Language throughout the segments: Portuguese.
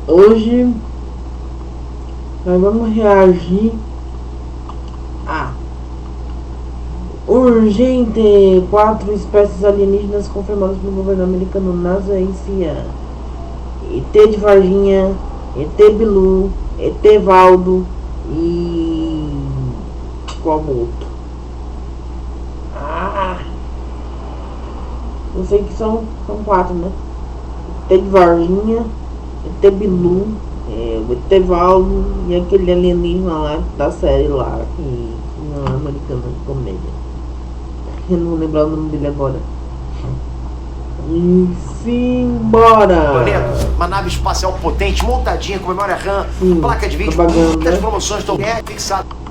Hoje nós vamos reagir a urgente 4 espécies alienígenas confirmadas pelo governo americano, NASA e CIA. ET de Varginha, ET Bilu, ET Valdo e qual outro? Eu sei que são 4, né? ET de Varginha, ET Bilu, o ET Valdo e aquele alienígena lá da série lá, que não é americana de comédia. Eu não vou lembrar o nome dele agora. Enfim, bora! Uma nave espacial potente, montadinha com memória RAM, placa de vídeo, muitas promoções estão fixadas.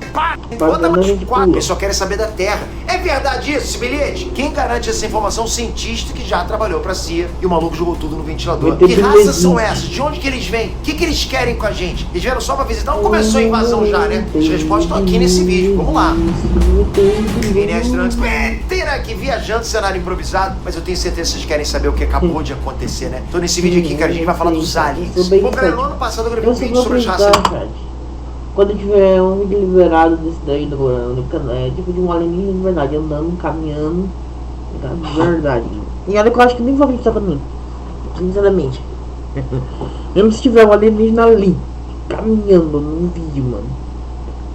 Bota mais 4, eles só querem saber da Terra. É verdade isso, esse bilhete? Quem garante essa informação? Cientista que já trabalhou pra CIA e o maluco jogou tudo no ventilador. Que raças são essas? De onde que eles vêm? O que eles querem com a gente? Eles vieram só pra visitar? Não começou a invasão já, né? As respostas estão aqui nesse vídeo, vamos lá. Inteira aqui viajando, cenário improvisado, mas eu tenho certeza que vocês querem saber o que acabou de acontecer, né? Então nesse vídeo aqui, cara, a gente vai falar dos aliens. Bom, galera, no ano passado eu gravei um vídeo sobre as raças. Quando tiver um vídeo liberado desse daí no canal, é tipo de um alienígena de verdade, andando, caminhando, de verdade. E olha que eu acho que nem vou acreditar pra mim, sinceramente. Mesmo se tiver um alienígena ali, caminhando num vídeo, mano,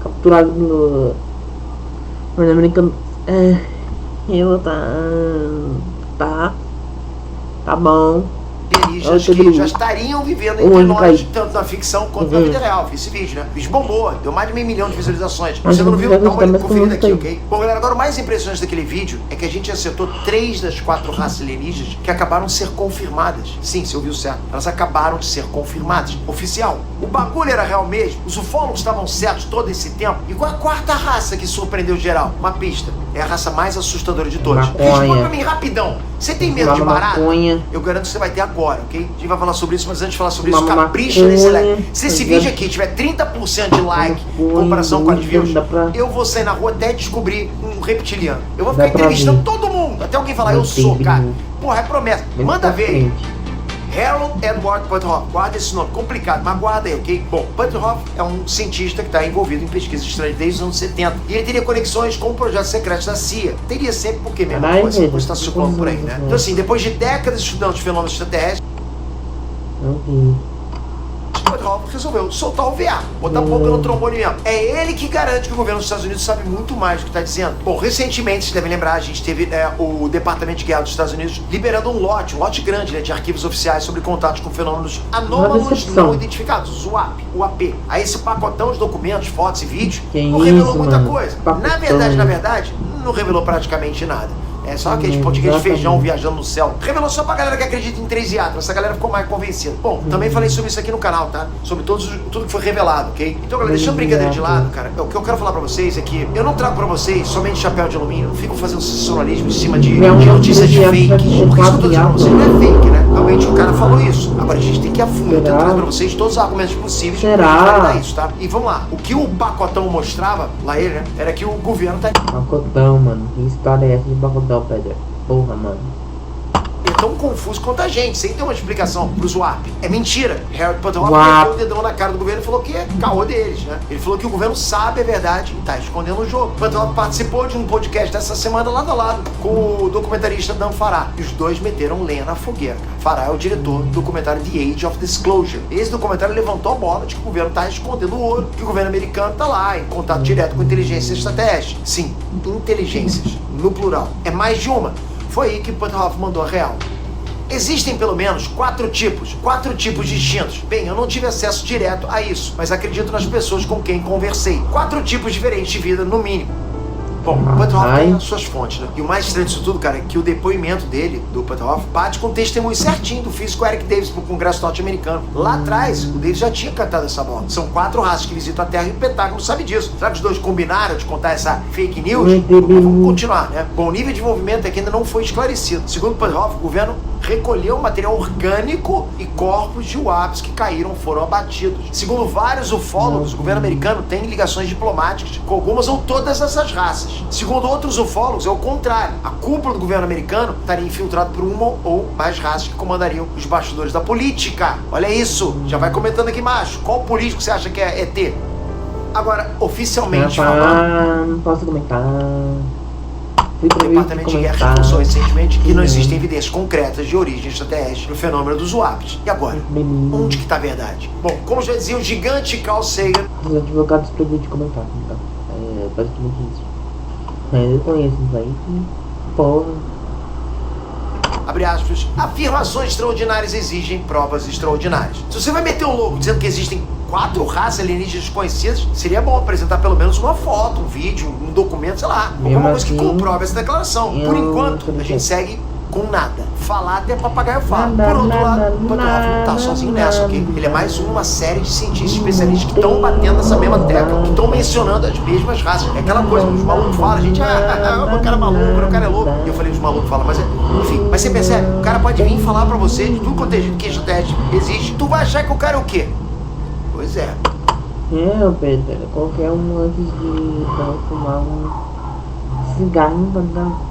capturado no americano, eu tá bom. Alienígenas que já estariam vivendo entre nós, tanto na ficção quanto na vida real. Fiz esse vídeo, né? O vídeo bombou, deu mais de 500 milhões de visualizações. Você não viu? Dá uma conferida aqui, ok? Bom, galera, agora o mais impressionante daquele vídeo é que a gente acertou 3 das 4 raças alienígenas que acabaram de ser confirmadas. Sim, você ouviu certo. Elas acabaram de ser confirmadas. Oficial. O bagulho era real mesmo? Os ufólogos estavam certos todo esse tempo? E qual a 4ª raça que surpreendeu geral? Uma pista. É a raça mais assustadora de todas. Responde pra mim rapidão. Você tem medo de barata? Eu garanto que você vai ter agora, ok? A gente vai falar sobre isso, mas antes de falar sobre isso, capricha nesse like. Se esse vídeo aqui tiver 30% de like em comparação com as views, eu vou sair na rua até descobrir um reptiliano. Eu vou ficar entrevistando todo mundo, até alguém falar, eu sou, cara. Porra, é promessa. Manda ver aí. Harold Edward Puthoff. Guarda esse nome, complicado, mas guarda aí, ok? Bom, Puthoff é um cientista que está envolvido em pesquisas estranhas desde os anos 70. E ele teria conexões com projetos secretos da CIA. Teria sempre, porque mesmo essa coisa está circulando por aí, né? Então assim, depois de décadas estudando os fenômenos extraterrestres, Puthoff resolveu soltar o VA, botar um pouco no trombone mesmo. É ele que garante que o governo dos Estados Unidos sabe muito mais do que está dizendo. Bom, recentemente, vocês devem lembrar, a gente teve o Departamento de Guerra dos Estados Unidos liberando um lote grande, né, de arquivos oficiais sobre contatos com fenômenos anômalos não identificados, os UAP. Aí esse pacotão de documentos, fotos e vídeos não revelou muita coisa. Na verdade, não revelou praticamente nada. É só aquele pontinho de feijão viajando no céu. Revelou só pra galera que acredita em 3 hiatos. Essa galera ficou mais convencida. Bom, também falei sobre isso aqui no canal, tá? Sobre tudo que foi revelado, ok? Então, galera, deixando brincadeira de lado, cara, o que eu quero falar pra vocês é que eu não trago pra vocês somente chapéu de alumínio. Não fico fazendo sensacionalismo em cima de notícias de fake. Porque isso que eu tô dizendo pra vocês não é fake, né? Realmente o cara falou isso. Agora a gente tem que ir a fundo. Eu tento trazer pra vocês todos os argumentos possíveis pra validar isso, tá? E vamos lá. O que o pacotão mostrava, lá ele, né? Era que o governo tá... Pacotão, mano. Que história é essa de pacotão, Pedro? Porra, mano. É tão confuso quanto a gente, sem ter uma explicação pros WAP. É mentira. Harold Puthoff meteu o dedão na cara do governo e falou que é caô deles, né? Ele falou que o governo sabe a verdade e tá escondendo o jogo. Puthoff participou de um podcast dessa semana lado a lado com o documentarista Dan Farah. E os dois meteram lenha na fogueira. Farah é o diretor do documentário The Age of Disclosure. Esse documentário levantou a bola de que o governo tá escondendo o ouro, que o governo americano tá lá em contato direto com inteligências extraterrestres. Sim, inteligências, no plural. É mais de uma. Foi aí que Puthoff mandou a real. Existem pelo menos 4 tipos distintos. Bem, eu não tive acesso direto a isso, mas acredito nas pessoas com quem conversei. 4 tipos diferentes de vida, no mínimo. Bom, o Puthoff tem as suas fontes, né? E o mais estranho disso tudo, cara, é que o depoimento dele, do Puthoff, bate com o testemunho certinho do físico Eric Davis pro Congresso norte-americano. Lá atrás, o Davis já tinha cantado essa bola. São 4 raças que visitam a Terra e o Pentágono sabe disso. Será que os dois combinaram de contar essa fake news? Vamos continuar, né? Bom, o nível de envolvimento é que ainda não foi esclarecido. Segundo o Puthoff, o governo recolheu material orgânico e corpos de UAPs que caíram foram abatidos. Segundo vários ufólogos, o governo americano tem ligações diplomáticas com algumas ou todas essas raças. extraterrestres. Segundo outros ufólogos, é o contrário. A cúpula do governo americano estaria infiltrada por uma ou mais raças que comandariam os bastidores da política. Olha isso, já vai comentando aqui embaixo. Qual político você acha que é ET? Agora, oficialmente falando... Não posso comentar. O Departamento de Guerra reforçou recentemente que não existem evidências concretas de origem extraterrestre no fenômeno dos UAPs. E agora? Onde que está a verdade? Bom, como já dizia o gigante Carl Sagan... Os advogados proibiram de comentar, então. É basicamente isso. Eu conheço isso aí. Porra. Abre aspas. Afirmações extraordinárias exigem provas extraordinárias. Se você vai meter um louco dizendo que existem 4 raças alienígenas conhecidas, seria bom apresentar pelo menos uma foto, um vídeo, um documento, sei lá, alguma coisa que comprove essa declaração. Por enquanto, a gente segue com nada. Falar até papagaio fala. Por outro lado, o Pantograph não tá sozinho nessa, ok? Ele é mais uma série de cientistas especialistas que estão batendo nessa mesma tecla, que estão mencionando as mesmas raças. É aquela coisa, os malucos falam, a gente, o cara é maluco, o cara é louco. E eu falei, os malucos falam, mas enfim, mas você percebe, o cara pode vir falar pra você de tudo quanto é jeito que extraterrestre existe, tu vai achar que o cara é o quê? Pois é. Pedro, qualquer um antes de fumar um cigarro pra dar.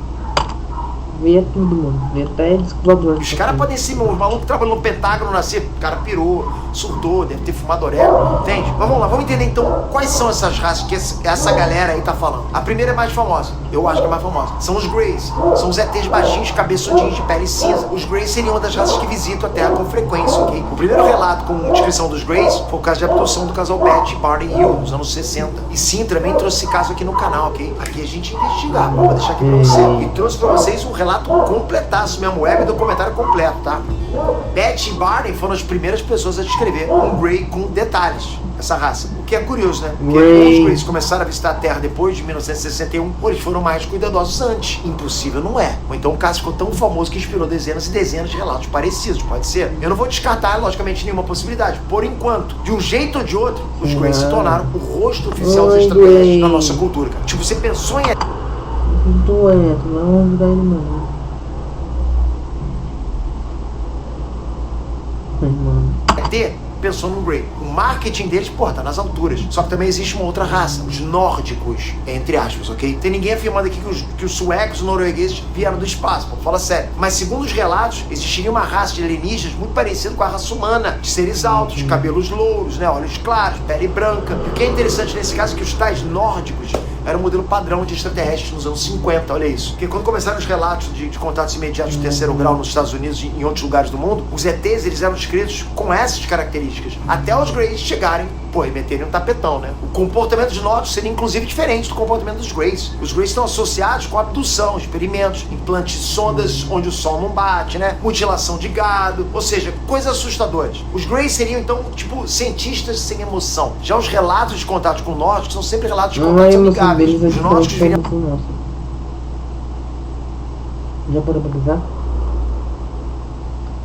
Ver tudo, mano. Ver até descobridor. Os caras podem ser, os malucos trabalhando no Pentágono, nascer, o cara pirou, surtou, deve ter fumado orégano, entende? Mas vamos lá, vamos entender então quais são essas raças que essa galera aí tá falando. A primeira é mais famosa, eu acho que é mais famosa. São os Greys, são os ETs baixinhos, cabeçudinhos, de pele cinza. Os Greys seriam uma das raças que visitam a Terra com frequência, ok? O primeiro relato com descrição dos Greys foi o caso de abdução do casal Betty e Barney Hill, nos anos 60. E sim, também trouxe esse caso aqui no canal, ok? Aqui a gente investiga, vou deixar aqui pra você. E trouxe pra vocês um relato completaço mesmo, web e documentário completo, tá? Betty e Barney foram as primeiras pessoas a descrever um Grey com detalhes, essa raça. O que é curioso, né? Porque os Greys começaram a visitar a Terra depois de 1961, ou eles foram mais cuidadosos antes. Impossível não é. Ou então o caso ficou tão famoso que inspirou dezenas e dezenas de relatos parecidos, pode ser. Eu não vou descartar, logicamente, nenhuma possibilidade. Por enquanto, de um jeito ou de outro, os Greys se tornaram o rosto oficial dos extraterrestres na nossa cultura, cara. Tipo, você pensou em... Doente, não ajudar ele não. ET pensou no Grey. O marketing deles, porra, tá nas alturas. Só que também existe uma outra raça, os nórdicos, entre aspas, ok? Tem ninguém afirmando aqui que os suecos e noruegueses vieram do espaço, pô, fala sério. Mas segundo os relatos, existiria uma raça de alienígenas muito parecida com a raça humana, de seres altos, de cabelos louros, né, olhos claros, pele branca. E o que é interessante nesse caso é que os tais nórdicos era o modelo padrão de extraterrestres nos anos 50, olha isso. Porque quando começaram os relatos de contatos imediatos de terceiro grau nos Estados Unidos e em outros lugares do mundo, os ETs, eles eram descritos com essas características. Até os Greys chegarem, pô, e meterem um tapetão, né? O comportamento dos nórdicos seria inclusive diferente do comportamento dos Greys. Os Greys estão associados com abdução, experimentos, implantes de sondas onde o sol não bate, né? Mutilação de gado, ou seja, coisas assustadoras. Os Greys seriam, então, tipo, cientistas sem emoção. Já os relatos de contatos com nórdicos são sempre relatos de contatos amigáveis. Os nórdicos viriam... Já parou pra pensar?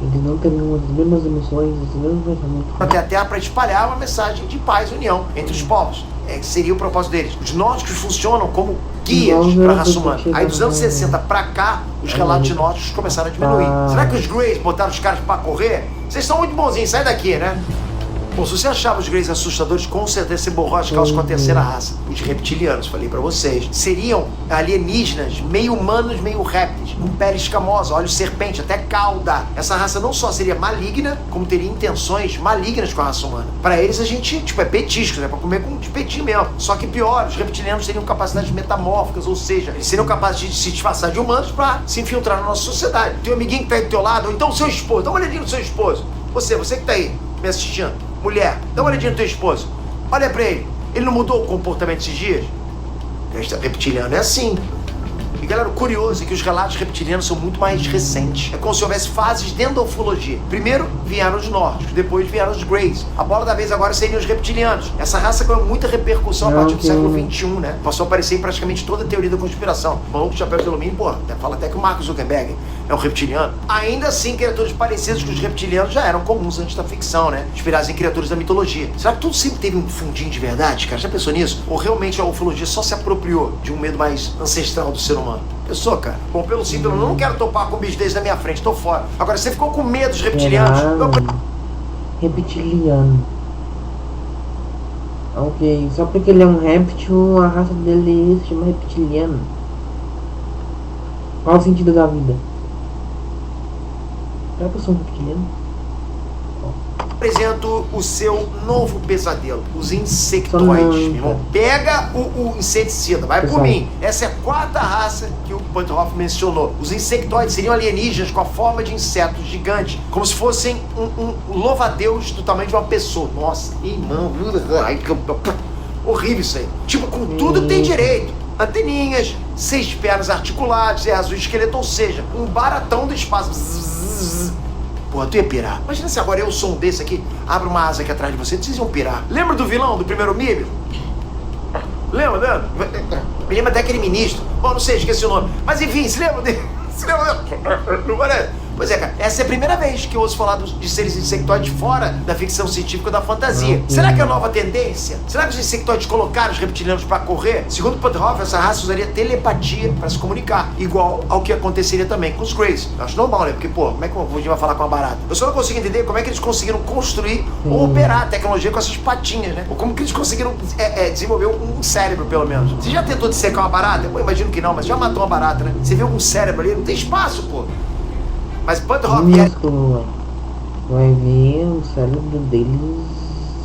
Eles não teriam as mesmas emoções, os mesmos pensamentos. Até a Terra para espalhar uma mensagem de paz e união entre os povos. Seria o propósito deles. Os nórdicos funcionam como guias para a raça humana. Aí dos anos 60 para cá, os relatos de nórdicos começaram a diminuir. Será que os Greys botaram os caras para correr? Vocês são muito bonzinhos, sai daqui, né? Bom, se você achava os Greys assustadores, com certeza você borrou as calças com a terceira raça, os reptilianos, falei pra vocês. Seriam alienígenas, meio humanos, meio répteis, com pele escamosa, olhos serpente, até cauda. Essa raça não só seria maligna, como teria intenções malignas com a raça humana. Pra eles a gente, tipo, é petisco, né? Pra comer com petinho mesmo. Só que pior, os reptilianos teriam capacidades metamórficas, ou seja, eles seriam capazes de se disfarçar de humanos pra se infiltrar na nossa sociedade. Teu amiguinho que tá aí do teu lado, ou então o seu esposo, dá uma olhadinha no seu esposo. Você que tá aí, me assistindo. Mulher, dá uma olhadinha no teu esposo. Olha pra ele. Ele não mudou o comportamento esses dias? Este reptiliano é assim. E galera, o curioso é que os relatos reptilianos são muito mais recentes. É como se houvesse fases dentro da ufologia. Primeiro vieram os nórdicos, depois vieram os Greys. A bola da vez agora seriam os reptilianos. Essa raça ganhou muita repercussão a partir do século XXI, né? Passou a aparecer em praticamente toda a teoria da conspiração. O maluco de chapéu de alumínio, pô, fala até que o Mark Zuckerberg é um reptiliano. Ainda assim, criaturas parecidas com os reptilianos já eram comuns antes da ficção, né? Inspirados em criaturas da mitologia. Será que tudo sempre teve um fundinho de verdade, cara? Já pensou nisso? Ou realmente a ufologia só se apropriou de um medo mais ancestral do ser humano? Pensou, cara? Bom, pelo simples, eu não quero topar com um bicho desse na minha frente, tô fora. Agora, você ficou com medo dos reptilianos? Reptiliano. Ok, só porque ele é um réptil, a raça dele se chama reptiliano. Qual o sentido da vida? Será que eu sou um reptiliano? Apresento o seu novo pesadelo, os insectoides. Não, Meu irmão, pega o inseticida, vai por mim. Essa é a quarta raça que o Puthoff mencionou. Os insectoides seriam alienígenas com a forma de insetos gigantes, como se fossem um louva-a-Deus do tamanho de uma pessoa. Nossa, irmão, horrível isso aí. Tipo, com tudo que tem direito. Anteninhas, 6 pernas articuladas, é azul esqueleto, ou seja, um baratão do espaço. Porra, tu ia pirar. Imagina se agora eu sou um desse aqui, abro uma asa aqui atrás de você, vocês iam pirar. Lembra do vilão do primeiro MIB? Lembra, né? Me lembra até aquele ministro. Bom, não sei, esqueci o nome. Mas enfim, se lembra dele? Se lembra dele? Não parece? Pois é, cara, essa é a primeira vez que eu ouço falar de seres insectoides fora da ficção científica da fantasia. Será que é a nova tendência? Será que os insectoides colocaram os reptilianos pra correr? Segundo Puthoff, essa raça usaria telepatia pra se comunicar, igual ao que aconteceria também com os Greys. Eu acho normal, né? Porque, pô, como é que a gente vai falar com uma barata? Eu só não consigo entender como é que eles conseguiram construir ou operar a tecnologia com essas patinhas, né? Ou como que eles conseguiram desenvolver um cérebro, pelo menos. Você já tentou dissecar uma barata? Eu imagino que não, mas já matou uma barata, né? Você vê um cérebro ali, não tem espaço, pô. Mas Puthoff vai ver, o cérebro deles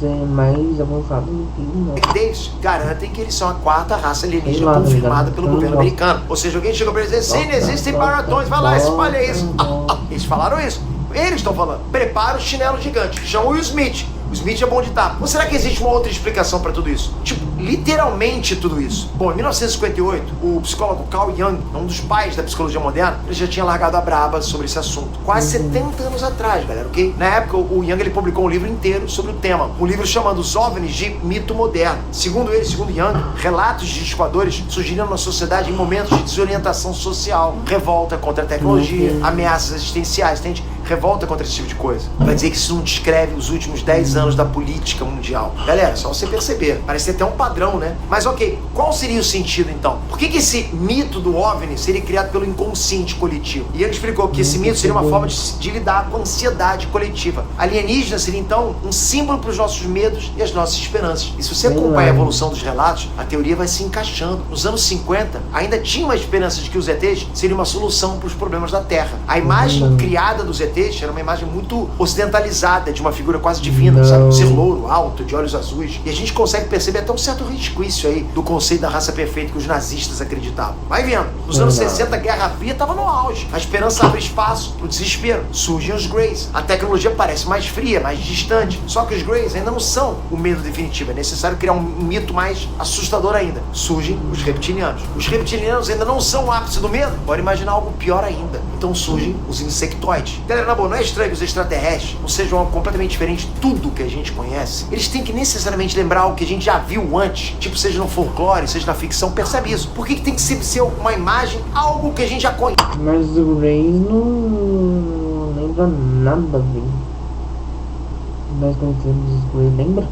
é mais avançado do que o nosso. Eles garantem que eles são a quarta raça alienígena confirmada pelo governo americano. Ou seja, alguém chegou pra eles e disse: sim, existem baratões, vai lá, espalha isso. Eles falaram isso. Eles estão falando: prepara o chinelo gigante, que chama Will Smith. O Smith é bom de tapa. Ou será que existe uma outra explicação para tudo isso? Tipo, literalmente tudo isso. Bom, em 1958, o psicólogo Carl Jung, um dos pais da psicologia moderna, ele já tinha largado a braba sobre esse assunto. Quase 70 anos atrás, galera, ok? Na época, o Jung, ele publicou um livro inteiro sobre o tema. Um livro chamado Os OVNIs de Mito Moderno. Segundo ele, segundo Jung, relatos de escoadores surgiram na sociedade em momentos de desorientação social, revolta contra a tecnologia, ameaças existenciais, entende? Revolta contra esse tipo de coisa. Vai dizer que isso não descreve os últimos 10 anos da política mundial. Galera, só você perceber. Parece até um padrão, né? Mas ok, qual seria o sentido então? Por que esse mito do OVNI seria criado pelo inconsciente coletivo? E ele explicou que esse mito seria uma forma de lidar com a ansiedade coletiva. Alienígena seria então um símbolo para os nossos medos e as nossas esperanças. E se você acompanha a evolução dos relatos, a teoria vai se encaixando. Nos anos 50, ainda tinha uma esperança de que os ETs seriam uma solução para os problemas da Terra. A imagem criada dos ETs era uma imagem muito ocidentalizada, de uma figura quase divina, sabe? Um ser louro, alto, de olhos azuis. E a gente consegue perceber até um certo resquício aí do conceito da raça perfeita que os nazistas acreditavam. Vai vendo. Nos anos 60, a Guerra Fria estava no auge. A esperança abre espaço pro desespero. Surgem os Greys. A tecnologia parece mais fria, mais distante. Só que os Greys ainda não são o medo definitivo. É necessário criar um mito mais assustador ainda. Surgem os reptilianos. Os reptilianos ainda não são o ápice do medo. Bora imaginar algo pior ainda. Então surgem os insectoides. Galera, na boa, não é estranho que os extraterrestres não sejam algo completamente diferente de tudo que a gente conhece? Eles têm que necessariamente lembrar algo que a gente já viu antes, tipo, seja no folclore, seja na ficção. Percebe isso? Por que tem que sempre ser uma imagem, algo que a gente já conhece? Mas o Greys não lembra nada, velho. Nós conhecemos os Greys, lembra?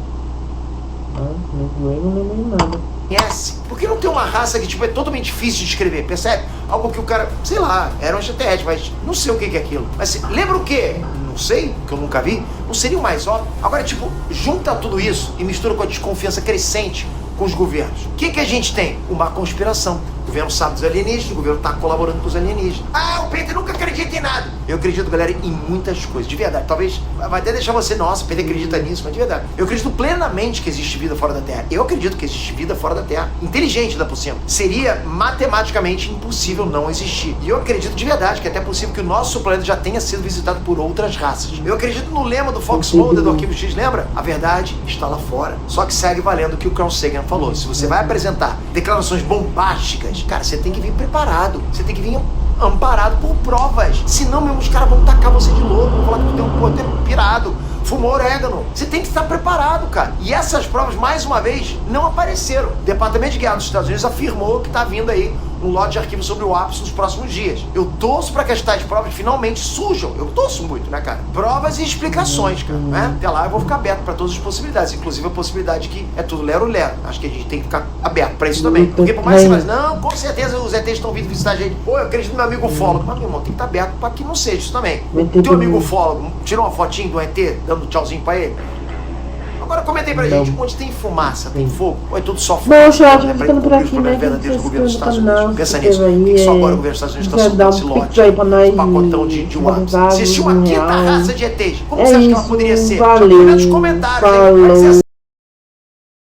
Os Greys não lembram de nada. Conhece? Porque não tem uma raça que, tipo, é totalmente difícil de escrever, percebe? Algo que o cara, sei lá, era um extraterrestre, mas não sei o que é aquilo. Mas lembra o quê? Não sei, que eu nunca vi. Não seria o mais óbvio? Agora, tipo, junta tudo isso e mistura com a desconfiança crescente com os governos. O que a gente tem? Uma conspiração. O governo sabe dos alienígenas, o governo tá colaborando com os alienígenas. O Pedro nunca acredita em nada. Eu acredito, galera, em muitas coisas, de verdade. Talvez vai até deixar você, nossa, Pedro acredita nisso, mas de verdade. Eu acredito plenamente que existe vida fora da Terra. Eu acredito que existe vida fora da Terra. Inteligente, ainda por cima. Seria matematicamente impossível não existir. E eu acredito de verdade que é até possível que o nosso planeta já tenha sido visitado por outras raças. Eu acredito no lema do Fox Mulder do Arquivo X, lembra? A verdade está lá fora. Só que segue valendo o que o Carl Sagan falou. Se você vai apresentar declarações bombásticas, cara, você tem que vir preparado. Você tem que vir amparado por provas. Senão mesmo os caras vão tacar você de louco, vão falar que tu tem um poder pirado, fumou orégano. Você tem que estar preparado, cara. E essas provas, mais uma vez, não apareceram. O Departamento de Guerra dos Estados Unidos afirmou que tá vindo aí um lote de arquivos sobre o ápice nos próximos dias. Eu torço para que as tais provas finalmente surjam. Eu torço muito, né, cara? Provas e explicações, cara, né? Até lá eu vou ficar aberto para todas as possibilidades, inclusive a possibilidade que é tudo lero-lero. Acho que a gente tem que ficar aberto para isso também. Porque por mais que você fale, não, com certeza os ETs estão vindo visitar a gente. Pô, eu acredito no meu amigo ufólogo. Mas, meu irmão, tem que estar aberto para que não seja isso também. Teu amigo ufólogo tirou uma fotinho do ET, dando tchauzinho para ele? Agora comenta aí pra Não. gente, onde tem fumaça, tem fogo? Ou é tudo só fumaça? Bom, chat, Pra ficando por encobrir os aqui, né? problemas verdadeiros do governo dos Estados Canal, Unidos. Pensa se nisso. inscreva aí, Só agora o governo dos Estados Unidos está quiser dar soltando um esse pix aí pra nós, lote, pacotão de WAPs. Se existiu uma quinta R$1. raça de ETs, como É você acha que ela isso, poderia ser? valeu, Comenta nos comentários, hein? falou.